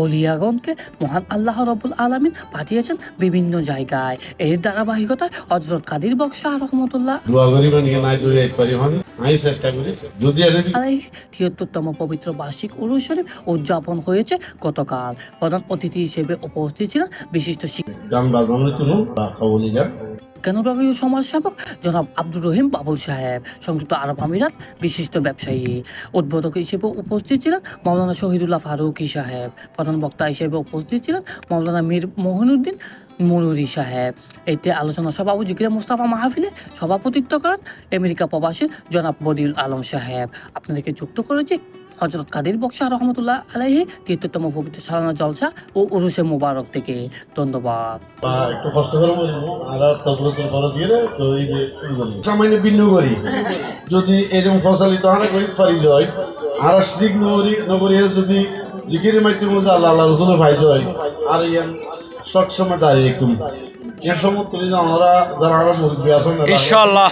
অলিয়াগণকে মহান আল্লাহ রব্বুল আলামিন পাঠিয়েছেন বিভিন্ন জায়গায়। এর ধারাবাহিকতায় হযরত কাদির বকশা রহমতুল্লাহ দোয়া করি নিয়ে নাই দূরে এক পরিমাণ আমি চেষ্টা করি যদি আলাইহি ৭৩তম পবিত্র বার্ষিক উরুস শরীফ উদযাপন হয়েছে গতকাল। প্রধান অতিথি হিসেবে উপস্থিত ছিলেন বিশিষ্ট গান বাজানোর জন্য কাবুলিরা বিজ্ঞানুরাগীয় সমাজসেবক জনাব আব্দুর রহিম বাবুল সাহেব, সংযুক্ত আরব আমিরাত বিশিষ্ট ব্যবসায়ী। উদ্বোধক হিসেবে উপস্থিত ছিলেন মাওলানা শহীদুল্লাহ ফারুকী সাহেব। প্রধান বক্তা হিসেবে উপস্থিত ছিলেন মাওলানা মীর মহিনুদ্দিন মুরুরি সাহেব। এতে আলোচনা সভা ও জিকিরে মুস্তাফা মাহফিলে সভাপতিত্ব করেন আমেরিকা প্রবাসী জনাব বদিউল আলম সাহেব। আপনাদেরকে যুক্ত করেছি হযরত কাদির বকশা রহমতুল্লাহ আলাইহি ৭৩তম পবিত্র সালানা জলসা ও উরুসে মুবারক থেকে। ধন্যবাদ। একটু কষ্ট করে আর তবরত করে দিয়ে তো এই যে সামান্য বিন্দু করি যদি এরকম ফসলিত আনা করি পারি যায় আর শ্রীক নগরী যদি জিকিরের মাধ্যমে মধ্যে আল্লাহ আল্লাহ রসুলের ফাইজ হয় আর ইয়ান সবসময় দাঁড়িয়ে একটু এর সময় তুলি আমরা যারা মুরব্বী আছেন ইনশাআল্লাহ